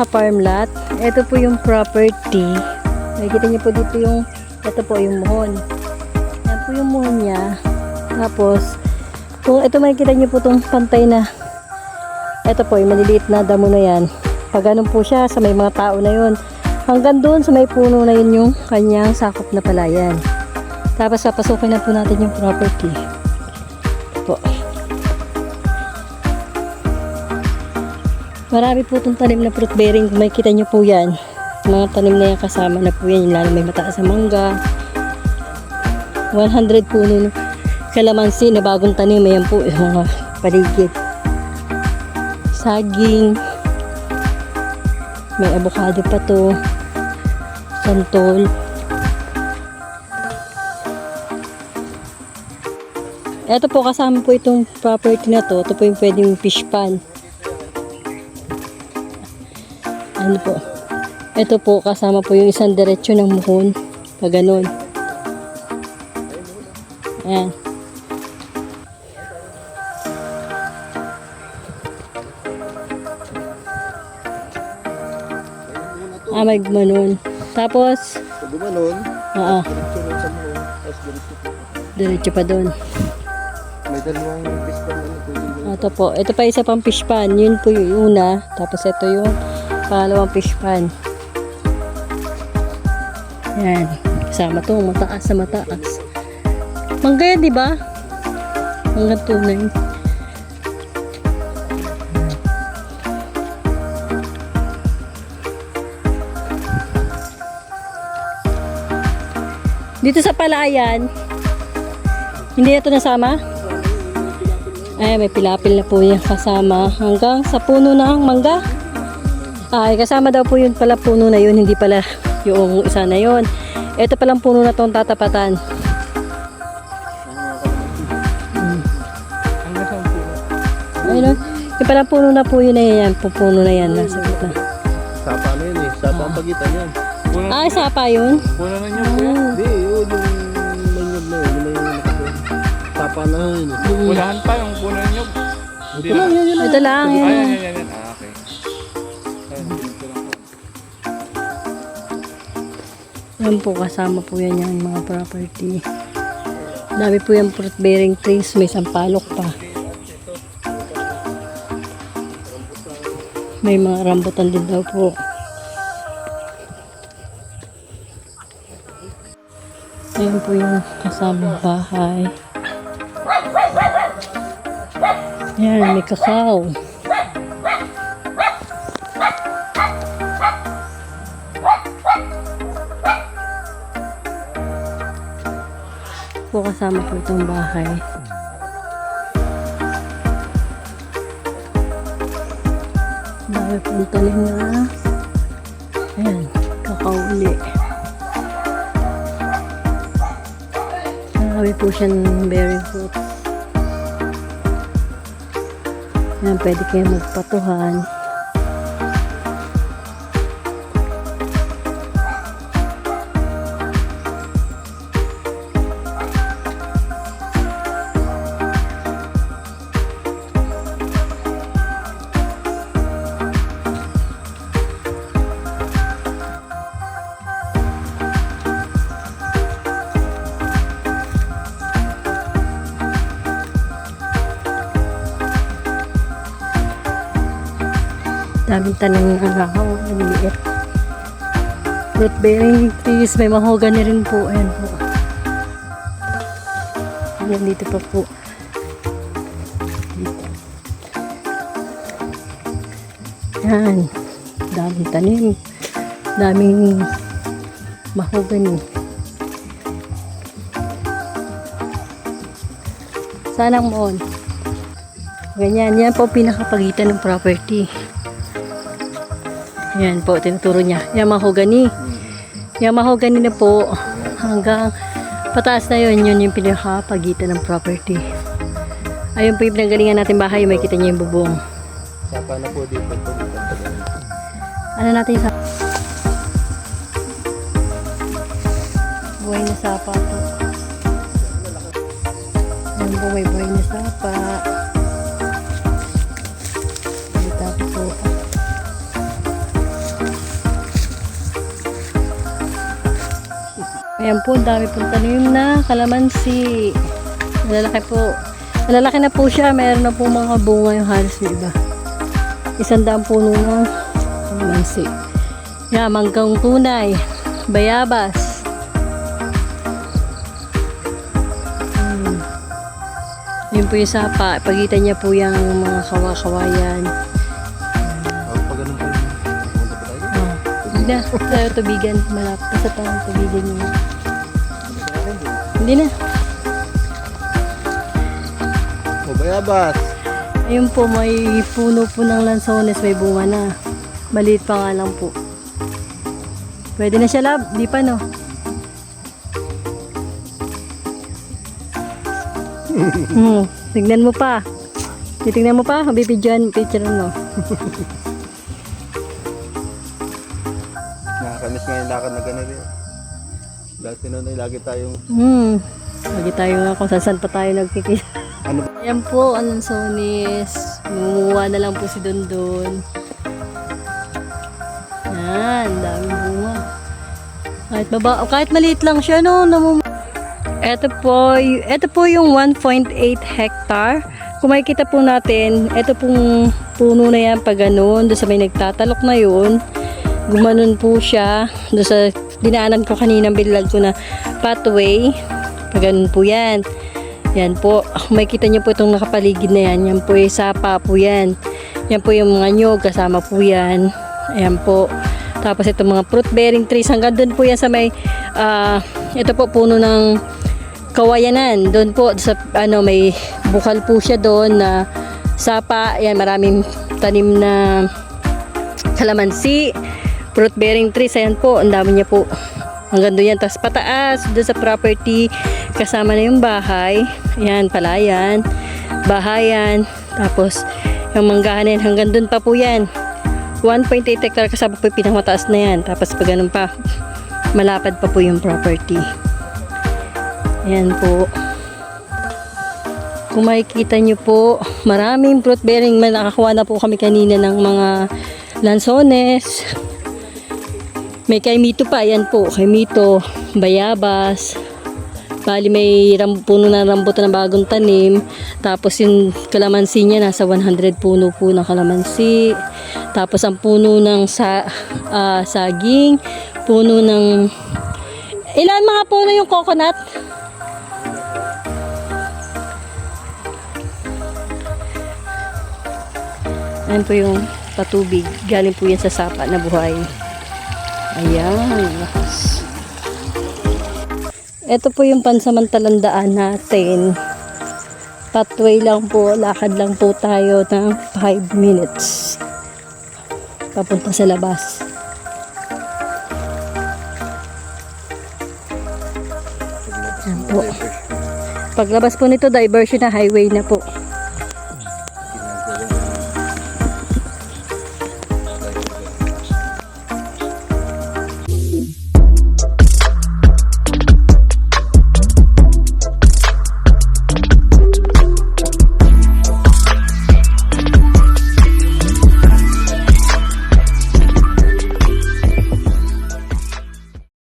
farm lot. Ito po yung property. Nakikita niyo po dito yung, ito po yung muhon. Yan po yung muhon niya. Tapos, kung ito makikita niyo po itong pantay na, ito po yung maliliit na damo na yan. Pag ganun po siya, sa may mga tao na yun. Hanggang doon sa may puno na yun yung kanyang sakop na palayan. Tapos papasukin na po natin yung property. Ito po. Marami po itong tanim na fruit bearing. Kung makikita nyo po yan, mga tanim na yan kasama na po yan. Lalo may mataas na mangga. 100 puno kalamansi na bagong tanim. Ayan po yung mga paligid. Saging. May avocado pa to. Santol. Ito po kasama po itong property na to. Ito po yung pwedeng fish pan. Ano po? Ito po kasama po yung isang diretsyo ng muhon. Pag ganun. Ayan. May gumanon. Tapos gumanon. Oo. Diretso pa doon. May dalawang fish pan na Ito po. Ito pa isa pang fish pan. Yun po yung una. Tapos ito yung pangalawang fish pan. Yan. Kasama to. Mataas sa mataas. Mangga yan, di ba? Hanggang tunay. Dito sa palayan, hindi na ito nasama? Ay, may pilapil na po yan kasama. Hanggang sa puno ng mangga. Ay, kasama daw po yun pala puno na yun. Hindi pala yung isa na yun. Ito palang puno na itong tatapatan. Ayun, yung palang puno na po yun na yan. Puno na yan. Nasa kita. Sapa na yun eh. Sapa ang pagitan yan. Ay, sapa yun? Puno na niyo po yan. Hindi, yun yung manyog na yun. Yun yung sapa na yun. Pulahan pa yung puno niyo. Ito lang yan. Ito lang. Ay, Yan. yan. Ah, okay. Dito lang po. Yan po, kasama po yan yung mga property. Dami po yung fruit bearing trees. May sampalok pa. May mga rambutan din daw po. Ayan po yung kasamang bahay. Ayan, may kakao. Po kasama po itong bahay. Dahil po ang talim na. Ayan, kakao ulit. Marami po siyang bearing fruits. Yan, pwede kayo magpatuhan. Daming tanim ng kakao, maliliit. Fruit bearing trees, may mahogany rin po. Ayan po. Ayan, dito pa po. Dito. Ayan. Daming tanim. Daming mahogany. Sana ang moon. Ganyan. Yan po pinakapagitan ng property. Yan po, tinuturo niya. Yung mahogany. Yung mahogany na po, hanggang pataas na yun, yun yung pinakapagitan ng property. Ayun po yung pinanggalingan natin bahay, may kita niya yung bubong. Sapa na po dito. Ano natin sa buhay na sapa po. Yan po, may buhay na sapa. Dito po. Ayan po, ang dami pong tanim na kalamansi. Malalaki po. Malalaki na po siya. Meron na po mga bunga yung halos yung iba. 100 puno ng kalamansi. Yan, manggang tunay. Bayabas. Yun po yung sapa. Pagitan niya po yung mga kawa-kawayan. Pag ganun po yun. Pumunta pa tayo. Hindi na. Tayo tubigan. Malapit sa tayong tubigan niya. Hindi na. O, bayabas. Ayun po, may puno po ng lansones, may bunga na. Maliit pa nga lang po. Pwede na siya, lab. Di pa, no? Tignan mo pa. Titignan mo pa, bibidyoan, picture mo. Nakakamiss nga yung lakad na ganun eh. Dahil sinunay, lagi tayong Lagi tayo nga kung saan pa tayo nagkikita. ano. Ayan po, ang lansones. Mumuha na lang po si Dondon. Yan, daming bunga. Kahit maliit lang siya, no? Ito po yung 1.8 hectare. Kung makikita po natin, ito pong puno na yan pag ganun, doon sa may nagtatalok na yun. Gumanon po siya. Doon sa dinaanan ko kanina, bilad ko na pathway. Pag ganun po yan. Yan po. Kung makikita nyo po itong nakapaligid na yan, yan po yung sapa po yan. Yan po yung mga nyog, kasama po yan. Ayan po. Tapos itong mga fruit bearing trees, hanggang doon po yan sa may, ito po puno ng kawayanan. Doon po sa may bukal po siya doon na sapa. Ayan, maraming tanim na kalamansi, fruit bearing trees. Ayan po, ang dami niya po. Hanggang doon yan. Tapos pataas, doon sa property, kasama na yung bahay. Ayan, palayan, bahayan. Tapos yung manggahan yan, hanggang doon pa po yan. 1.8 hectare kasama po yung pinakamataas na yan. Tapos pag ganun pa, malapad pa po yung property. Ayan po. Kung makikita nyo po, maraming fruit bearing. Nakakuha na po kami kanina ng mga lansones. May kay Mito pa. Ayan po, kay Mito, bayabas. Bali may puno na rambutan na bagong tanim. Tapos yung kalamansi niya, nasa 100 puno po ng kalamansi. Tapos ang puno ng saging, puno ng... Ilan mga puno yung coconut? Ayan po yung patubig. Galing po yan sa sapa na buhay. Ayan. Lakas. Ito po yung pansamantalang daan natin. Pathway lang po. Lakad lang po tayo ng 5 minutes. Papunta sa labas. Ayan po. Paglabas po nito, diversion na highway na po.